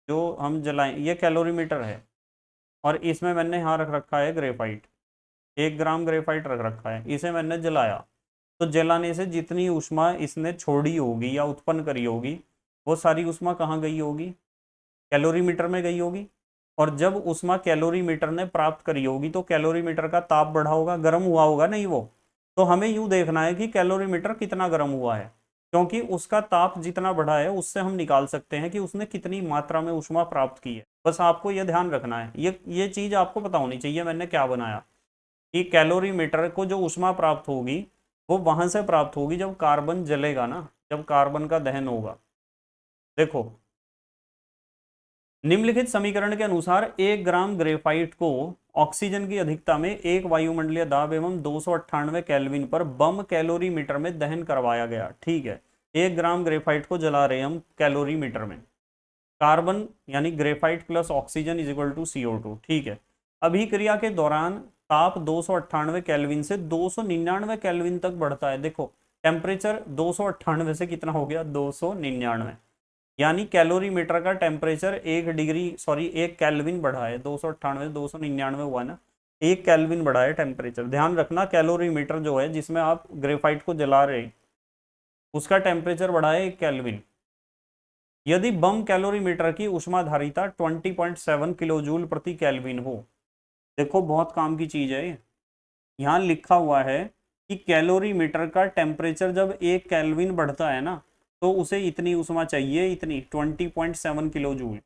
जो हम जलाएं, ये कैलोरीमीटर है, और इसमें मैंने यहाँ रख रखा है ग्रेफाइट, 1 ग्राम ग्रेफाइट रख रखा है, इसे मैंने जलाया, तो जलाने से जितनी ऊष्मा इसने छोड़ी होगी या उत्पन्न करी होगी, वो सारी ऊष्मा कहाँ गई होगी, कैलोरीमीटर में गई होगी। और जब ऊष्मा कैलोरीमीटर ने प्राप्त करी होगी तो कैलोरीमीटर का ताप बढ़ा होगा, गर्म हुआ होगा नहीं वो। तो हमें यूं देखना है कि कैलोरीमीटर कितना गर्म हुआ है, क्योंकि उसका ताप जितना बढ़ा है उससे हम निकाल सकते हैं कि उसने कितनी मात्रा में ऊष्मा प्राप्त की है। बस आपको यह ध्यान रखना है, ये चीज आपको पता होनी चाहिए मैंने क्या बनाया, कि कैलोरीमीटर को जो ऊष्मा प्राप्त होगी वो वहां से प्राप्त होगी जब कार्बन जलेगा ना, जब कार्बन का दहन होगा। देखो, निम्नलिखित समीकरण के अनुसार 1 ग्राम ग्रेफाइट को ऑक्सीजन की अधिकता में एक वायुमंडलीय दाब एवं 298 केल्विन पर बम कैलोरीमीटर में दहन करवाया गया। ठीक है, 1 ग्राम ग्रेफाइट को जला रहे हम कैलोरीमीटर में, कार्बन यानी ग्रेफाइट प्लस ऑक्सीजन = CO2। ठीक है, अभिक्रिया के दौरान ताप 298 केल्विन से 299 केल्विन तक बढ़ता है। देखो टेम्परेचर 298 से कितना हो गया, 299, यानी कैलोरीमीटर का टेम्परेचर 1 केल्विन बढ़ा है, 298 299 हुआ ना, 1 केल्विन बढ़ा है टेम्परेचर। ध्यान रखना कैलोरीमीटर जो है जिसमें आप ग्रेफाइट को जला रहे, उसका टेम्परेचर बढ़ा है 1 केल्विन। यदि बम कैलोरीमीटर की ऊष्माधारिता 20.7 किलो जूल प्रति केल्विन हो, देखो बहुत काम की चीज है ये। यहाँ लिखा हुआ है कि कैलोरीमीटर का टेम्परेचर जब 1 केल्विन बढ़ता है ना, तो उसे इतनी ऊष्मा चाहिए, इतनी 20.7 किलो जूल।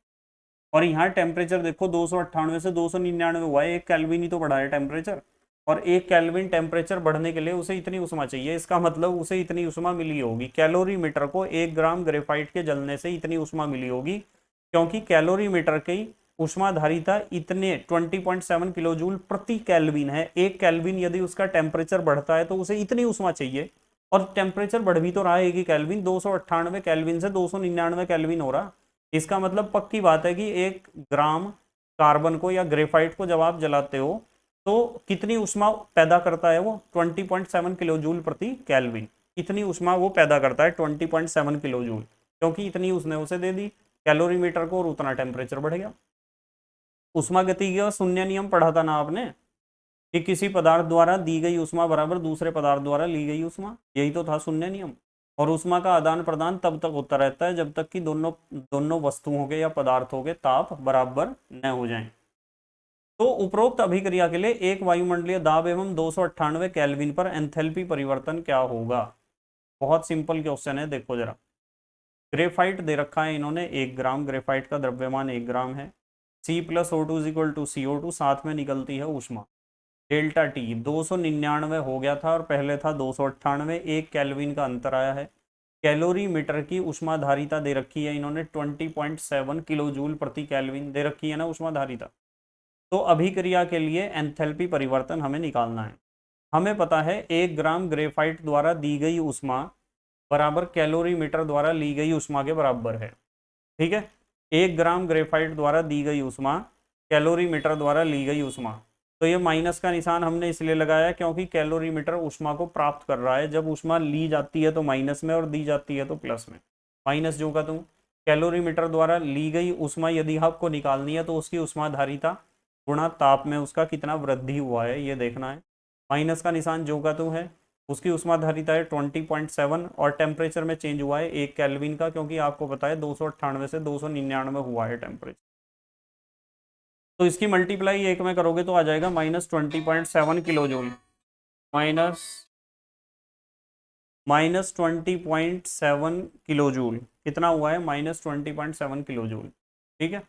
और यहाँ टेम्परेचर देखो 298 से 299 हुआ है, 1 केल्विन ही तो बढ़ा है टेम्परेचर, और 1 केल्विन टेम्परेचर बढ़ने के लिए उसे इतनी ऊष्मा चाहिए, इसका मतलब उसे इतनी ऊष्मा मिली होगी, कैलोरीमीटर को 1 ग्राम ग्रेफाइट के जलने से इतनी ऊष्मा मिली होगी, क्योंकि कैलोरीमीटर की ऊष्माधारिता इतने 20.7 किलो जूल प्रति केल्विन है। 1 केल्विन यदि उसका टेम्परेचर बढ़ता है तो उसे इतनी ऊष्मा चाहिए, और टेम्परेचर बढ़ भी तो रहा है 1 केल्विन, 298 केल्विन से 299 केल्विन हो रहा। इसका मतलब पक्की बात है कि 1 ग्राम कार्बन को या ग्रेफाइट को जब आप जलाते हो तो कितनी ऊष्मा पैदा करता है वो, 20.7 किलो जूल प्रति केल्विन। इतनी ऊष्मा वो पैदा करता है 20.7 किलो जूल, क्योंकि इतनी उसने उसे दे दी कैलोरीमीटर को, और उतना टेम्परेचर बढ़ गया। ऊष्मागतिकी का शून्य नियम पढ़ा था ना आपने, कि किसी पदार्थ द्वारा दी गई ऊष्मा बराबर दूसरे पदार्थ द्वारा ली गई ऊष्मा, यही तो था शून्य नियम। और ऊष्मा का आदान प्रदान तब तक होता रहता है जब तक कि दोनों वस्तुओं के या पदार्थों के ताप बराबर न हो जाएं। तो उपरोक्त अभिक्रिया के लिए एक वायुमंडलीय दाब एवं 298 केल्विन पर एंथैल्पी परिवर्तन क्या होगा। बहुत सिंपल क्वेश्चन है, देखो जरा। ग्रेफाइट दे रखा है इन्होंने 1 ग्राम, ग्रेफाइट का द्रव्यमान 1 ग्राम है। C plus O2 equal to CO2, साथ में निकलती है ऊष्मा। डेल्टा टी 299 हो गया था और पहले था 298, 1 केल्विन का अंतर आया है। कैलोरी मीटर की ऊष्माधारिता दे रखी है इन्होंने 20.7 किलो जूल प्रति केल्विन दे रखी है ना ऊष्माधारिता। तो अभिक्रिया के लिए एंथैल्पी परिवर्तन हमें निकालना है। हमें पता है 1 ग्राम ग्रेफाइट द्वारा दी गई ऊष्मा बराबर कैलोरी मीटर द्वारा ली गई ऊष्मा के बराबर है। ठीक है, 1 ग्राम ग्रेफाइट द्वारा दी गई ऊष्मा कैलोरी मीटर द्वारा ली गई ऊष्मा। तो ये माइनस का निशान हमने इसलिए लगाया क्योंकि कैलोरी मीटर ऊष्मा को प्राप्त कर रहा है। जब ऊष्मा ली जाती है तो माइनस में और दी जाती है तो प्लस में। माइनस जो का तुम कैलोरी मीटर द्वारा ली गई ऊष्मा यदि आपको निकालनी है तो उसकी ऊष्माधारिता गुणा ताप में उसका कितना वृद्धि हुआ है ये देखना है। माइनस का निशान जो का तू है, उसकी ऊष्माधारिता है 20.7 और टेम्परेचर में चेंज हुआ है 1 केल्विन का, क्योंकि आपको पता है 298 से 299 हुआ है टेम्परेचर। तो इसकी मल्टीप्लाई 1 में करोगे तो आ जाएगा -20.7 kilo joule, minus 20.7 kilo joule. कितना हुआ है? -20.7 किलो जूल। ठीक है,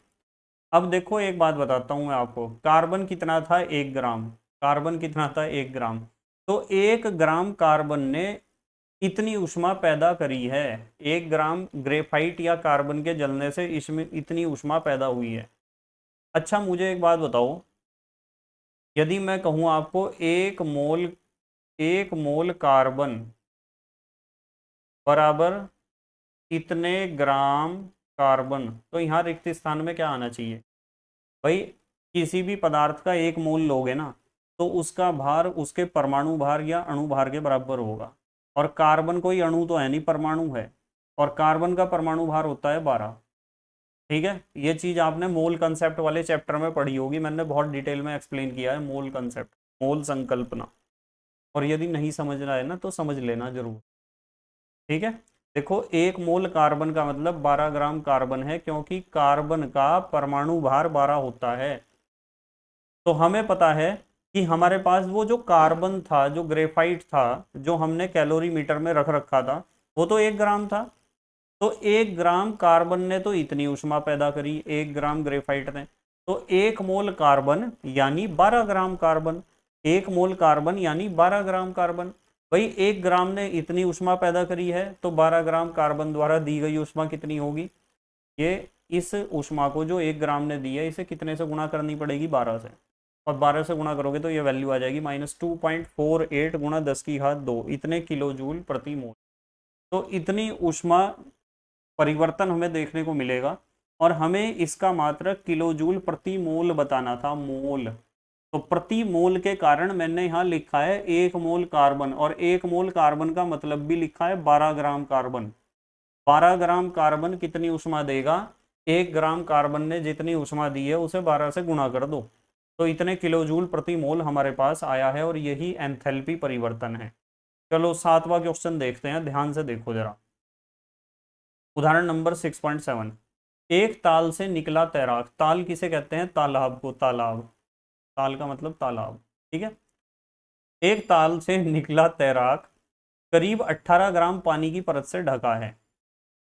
अब देखो एक बात बताता हूँ मैं आपको, कार्बन कितना था? 1 ग्राम। कार्बन कितना था? 1 ग्राम। तो 1 ग्राम कार्बन ने इतनी ऊष्मा पैदा करी है। 1 ग्राम ग्रेफाइट या कार्बन के जलने से इसमें इतनी ऊष्मा पैदा हुई है। अच्छा मुझे एक बात बताओ, यदि मैं कहूँ आपको 1 मोल कार्बन बराबर इतने ग्राम कार्बन, तो यहाँ रिक्त स्थान में क्या आना चाहिए भाई? किसी भी पदार्थ का 1 मोल लोगे ना तो उसका भार उसके परमाणु भार या अणु भार के बराबर होगा। और कार्बन कोई अणु तो है नहीं, परमाणु है। और कार्बन का परमाणु भार होता है 12। ठीक है, ये चीज आपने मोल कंसेप्ट वाले चैप्टर में पढ़ी होगी, मैंने बहुत डिटेल में एक्सप्लेन किया है मोल कंसेप्ट, मोल संकल्पना। और यदि नहीं समझ रहा है ना तो समझ लेना जरूर। ठीक है, देखो 1 मोल कार्बन का मतलब 12 ग्राम कार्बन है, क्योंकि कार्बन का परमाणु भार 12 होता है। तो हमें पता है कि हमारे पास वो जो कार्बन था, जो ग्रेफाइट था, जो हमने कैलोरी मीटर में रख रखा था, वो तो 1 ग्राम था। तो 1 ग्राम कार्बन ने तो इतनी ऊष्मा पैदा करी, 1 ग्राम ग्रेफाइट ने। तो 1 मोल कार्बन यानी 12 ग्राम कार्बन। 1 मोल कार्बन यानी 12 ग्राम कार्बन। भाई 1 ग्राम ने इतनी ऊष्मा पैदा करी है, तो 12 ग्राम कार्बन द्वारा दी गई ऊष्मा कितनी होगी? ये इस ऊष्मा को जो 1 ग्राम ने दी है, इसे कितने से गुणा करनी पड़ेगी? 12 से। और 12 से गुणा करोगे तो ये वैल्यू आ जाएगी -2.48 गुणा 10⁻², इतने किलो जूल प्रति मोल। तो इतनी ऊष्मा परिवर्तन हमें देखने को मिलेगा। और हमें इसका मात्रक किलो जूल प्रति मोल बताना था, मोल। तो प्रति मोल के कारण मैंने यहाँ लिखा है 1 मोल कार्बन, और 1 मोल कार्बन का मतलब भी लिखा है 12 ग्राम कार्बन। 12 ग्राम कार्बन कितनी ऊष्मा देगा? 1 ग्राम कार्बन ने जितनी ऊष्मा दी है उसे 12 से गुणा कर दो, तो इतने किलो जूल प्रति मोल हमारे पास आया है, और यही एंथैल्पी परिवर्तन है। चलो 7वां क्वेश्चन देखते हैं, ध्यान से देखो जरा। उदाहरण नंबर 6.7। एक ताल से निकला तैराक। ताल किसे कहते हैं? तालाब को। तालाब, ताल का मतलब तालाब। ठीक है, एक ताल से निकला तैराक करीब 18 ग्राम पानी की परत से ढका है।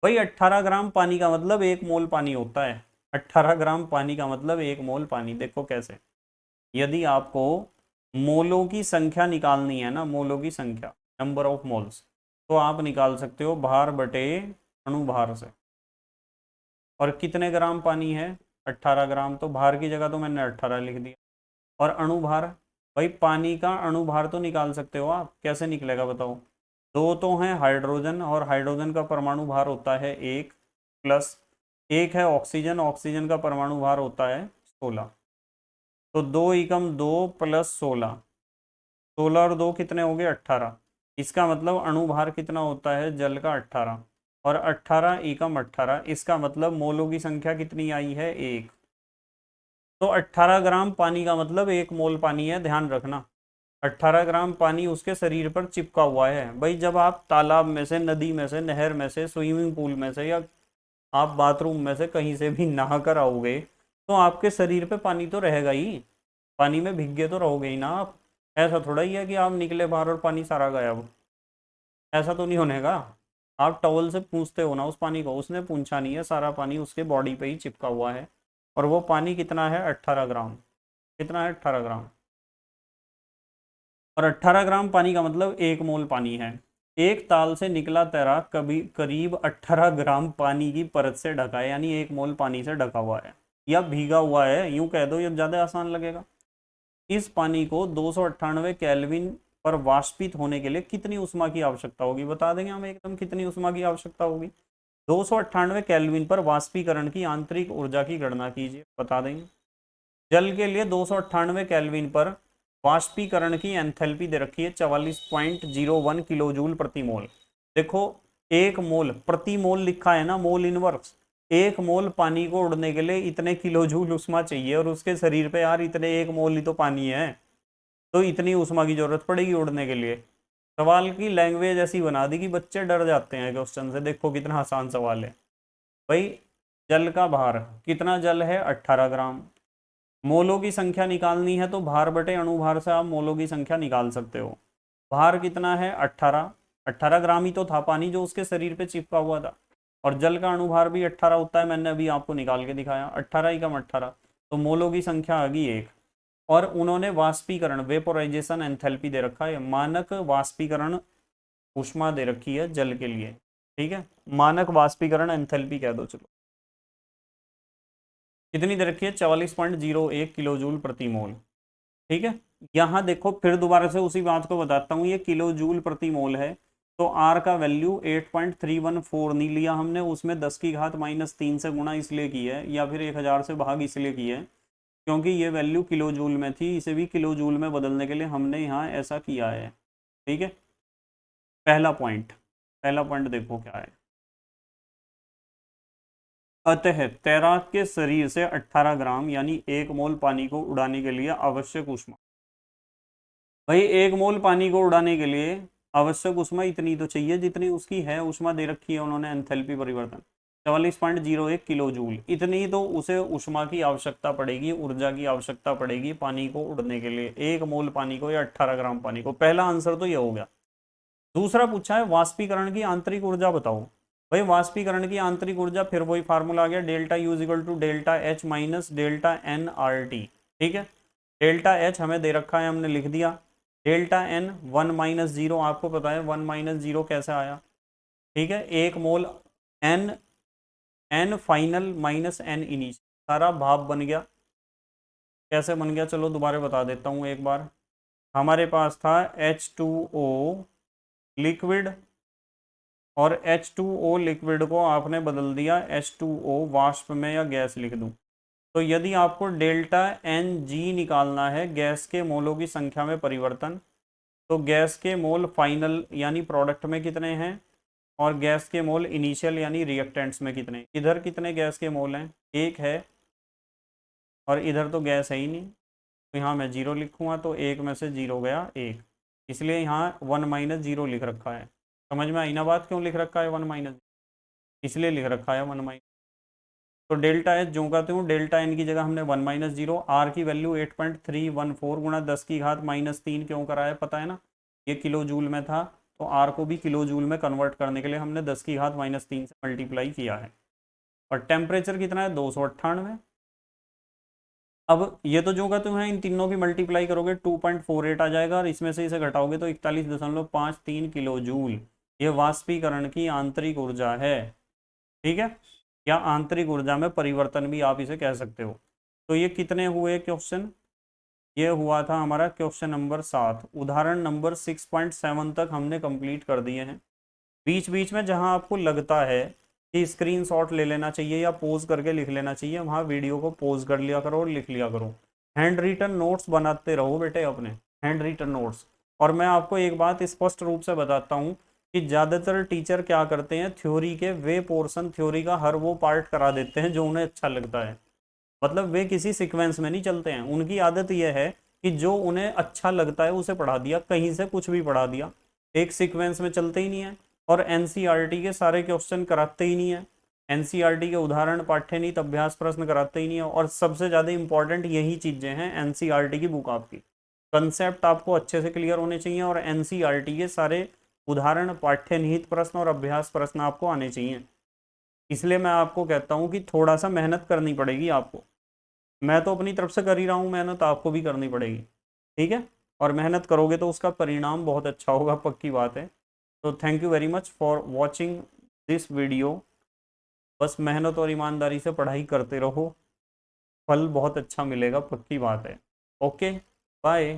भाई 18 ग्राम पानी का मतलब 1 मोल पानी होता है। 18 ग्राम पानी का मतलब 1 मोल पानी। देखो कैसे, यदि आपको मोलों की संख्या निकालनी है ना, मोलों की संख्या, नंबर ऑफ मोल्स, तो आप निकाल सकते हो भार बटे अणुभार से। और कितने ग्राम पानी है? 18 ग्राम। तो भार की जगह तो मैंने 18 लिख दिया। और अणुभार, भाई पानी का अणुभार तो निकाल सकते हो आप, कैसे निकलेगा बताओ? दो तो हैं हाइड्रोजन, और हाइड्रोजन का परमाणु भार होता है 1, प्लस 1 है ऑक्सीजन, ऑक्सीजन का परमाणु भार होता है 16। तो 2 एकम 2 प्लस 16, 16 और 2 कितने हो गए? 18। इसका मतलब अणुभार कितना होता है जल का? 18। और 18 एकम 18, इसका मतलब मोलों की संख्या कितनी आई है? 1। तो 18 ग्राम पानी का मतलब 1 मोल पानी है, ध्यान रखना। 18 ग्राम पानी उसके शरीर पर चिपका हुआ है। भाई जब आप तालाब में से, नदी में से, नहर में से, स्विमिंग पूल में से, या आप बाथरूम में से कहीं से भी नहा कर आओगे तो आपके शरीर पे पानी तो रहेगा ही, पानी में भीगे तो रहोगे ही ना आप। ऐसा थोड़ा ही है कि आप निकले बाहर और पानी सारा गायब, ऐसा तो नहीं होने का। आप टॉवल से पूछते हो ना उस पानी को, उसने पूछा नहीं है, सारा पानी उसके बॉडी पे ही चिपका हुआ है। और वो पानी कितना है, 18 ग्राम। कितना है, 18 ग्राम। और 18 ग्राम पानी का मतलब 1 मोल पानी है। एक ताल से निकला तैराक कभी करीब 18 ग्राम पानी की परत से ढका है, यानी 1 मोल पानी से ढका हुआ है या भीगा हुआ है, यूं कह दो, ये ज्यादा आसान लगेगा। इस पानी को 298 केल्विन पर वाष्पित होने के लिए कितनी उष्मा की आवश्यकता होगी, बता देंगे हम एकदम कितनी उष्मा की आवश्यकता होगी। 298 केल्विन पर वाष्पीकरण की आंतरिक ऊर्जा की गणना कीजिए, बता देंगे। जल के लिए 298 केल्विन पर वाष्पीकरण की एंथैल्पी दे रखी है 44.01 किलो जूल प्रति मोल। देखो, 1 मोल प्रति मोल लिखा है ना, मोल इनवर्स। 1 मोल पानी को उड़ने के लिए इतने किलो जूल उष्मा चाहिए, और उसके शरीर पे यार इतने 1 मोल ही तो पानी है, तो इतनी उष्मा की जरूरत पड़ेगी उड़ने के लिए। सवाल की लैंग्वेज ऐसी बना दी कि बच्चे डर जाते हैं क्वेश्चन से। देखो कितना आसान सवाल है भाई। जल का भार, कितना जल है, 18 ग्राम। मोलों की संख्या निकालनी है तो भार बटे अणुभार से आप मोलों की संख्या निकाल सकते हो। भार कितना है, 18। 18 ग्राम ही तो था पानी जो उसके शरीर पे चिपका हुआ था। और जल का अणुभार भी 18 होता है, मैंने अभी आपको निकाल के दिखाया, 18 ही कम 18, तो मोलों की संख्या आ गई 1। और उन्होंने वाष्पीकरण, वेपोराइजेशन एंथैल्पी दे रखा है, मानक वाष्पीकरण ऊष्मा दे रखी है जल के लिए। ठीक है, मानक वाष्पीकरण एंथैल्पी कह दो चलो। कितनी दे रखी है, 44.01 किलो जूल प्रति मोल। ठीक है, यहाँ देखो फिर दोबारा से उसी बात को बताता हूँ, ये किलो जूल प्रति मोल है, तो आर का वैल्यू 8.314 नहीं लिया हमने, उसमें 10 की घात -3 से गुणा इसलिए की है, या फिर 1000 से भाग इसलिए की है क्योंकि ये वैल्यू किलो जूल में थी, इसे भी किलो जूल में बदलने के लिए हमने यहाँ ऐसा किया है। ठीक है, पहला पॉइंट, पहला पॉइंट देखो क्या है। अतः तैराक के शरीर से 18 ग्राम यानी 1 मोल पानी को उड़ाने के लिए आवश्यक ऊष्मा, भाई 1 मोल पानी को उड़ाने के लिए आवश्यक ऊष्मा इतनी तो चाहिए जितनी उसकी है ऊष्मा दे रखी है उन्होंने, एंथैल्पी परिवर्तन 44.01 किलो जूल, इतनी तो उसे ऊष्मा की आवश्यकता पड़ेगी, ऊर्जा की आवश्यकता पड़ेगी पानी को उड़ने के लिए, 1 मोल पानी को या 18 ग्राम पानी को। पहला आंसर तो ये हो गया। दूसरा पूछा है वाष्पीकरण की आंतरिक ऊर्जा बताओ। भाई वाष्पीकरण की आंतरिक ऊर्जा फिर वही फार्मूला आ गया, delta U equal to delta H minus delta N R T. ठीक है, डेल्टा एच हमें दे रखा है, हमने लिख दिया। डेल्टा एन 1 - 0, आपको पता है 1 - 0 कैसे आया। ठीक है, 1 mole N, N final minus N initial, सारा भाप बन गया। कैसे बन गया चलो दोबारा बता देता हूँ एक बार। हमारे पास था H2O लिक्विड, और H2O लिक्विड को आपने बदल दिया H2O वाष्प में या गैस लिख दूं। तो यदि आपको डेल्टा एन जी निकालना है, गैस के मोलों की संख्या में परिवर्तन, तो गैस के मोल फाइनल यानी प्रोडक्ट में कितने हैं, और गैस के मोल इनिशियल यानी रिएक्टेंट्स में कितने, इधर कितने गैस के मोल हैं, 1 है, और इधर तो गैस है ही नहीं, तो यहाँ मैं 0 लिखूँगा, तो 1 में से 0 गया 1, इसलिए यहाँ 1 - 0 लिख रखा है। समझ में आई ना बात, क्यों लिख रखा है 1 - इसलिए लिख रखा है 1 - तो डेल्टा एच जो का त्यों, डेल्टा एन की जगह हमने 1 - 0, आर की वैल्यू 8.314 गुणा 10 की घात -3 क्यों करा है पता है ना, ये किलो जूल में था, तो आर को भी किलो जूल में कन्वर्ट करने के लिए हमने 10 की घात -3 से मल्टीप्लाई किया है। और टेम्परेचर कितना है, 298। अब ये तो जो का तुम है, इन तीनों की मल्टीप्लाई करोगे 2.48 आ जाएगा, और इसमें से इसे घटाओगे तो 41.53 किलो जूल ये वाष्पीकरण की आंतरिक ऊर्जा है। ठीक है, या आंतरिक ऊर्जा में परिवर्तन भी आप इसे कह सकते हो। तो ये कितने हुए क्वेश्चन, ये हुआ था हमारा क्वेश्चन नंबर 7। उदाहरण नंबर 6.7 तक हमने कंप्लीट कर दिए हैं। बीच बीच में जहां आपको लगता है कि स्क्रीनशॉट ले लेना चाहिए या पोज करके लिख लेना चाहिए, वहां वीडियो को पोज कर लिया करो और लिख लिया करो। हैंड रिटन नोट्स बनाते रहो बेटे अपने, हैंड रिटन नोट्स। और मैं आपको एक बात स्पष्ट रूप से बताता हूँ कि ज़्यादातर टीचर क्या करते हैं, थ्योरी के वे पोर्शन, थ्योरी का हर वो पार्ट करा देते हैं जो उन्हें अच्छा लगता है। मतलब वे किसी सीक्वेंस में नहीं चलते हैं, उनकी आदत यह है कि जो उन्हें अच्छा लगता है उसे पढ़ा दिया, कहीं से कुछ भी पढ़ा दिया, एक सीक्वेंस में चलते ही नहीं है। और एनसीईआरटी के सारे क्वेश्चन कराते ही नहीं है, एनसीईआरटी के उदाहरण पाठ्यनीति अभ्यास प्रश्न कराते ही नहीं है। और सबसे ज़्यादा इंपॉर्टेंट यही चीज़ें हैं एनसीईआरटी की बुक, आपकी कंसेप्ट आपको अच्छे से क्लियर होने चाहिए, और एनसीईआरटी के सारे उदाहरण, पाठ्य निहित प्रश्न और अभ्यास प्रश्न आपको आने चाहिए। इसलिए मैं आपको कहता हूँ कि थोड़ा सा मेहनत करनी पड़ेगी आपको। मैं तो अपनी तरफ से कर ही रहा हूँ, मेहनत आपको भी करनी पड़ेगी, ठीक है। और मेहनत करोगे तो उसका परिणाम बहुत अच्छा होगा, पक्की बात है। तो thank you very much for watching this video. बस मेहनत और ईमानदारी से पढ़ाई करते रहो, फल बहुत अच्छा मिलेगा, पक्की बात है। Okay, bye.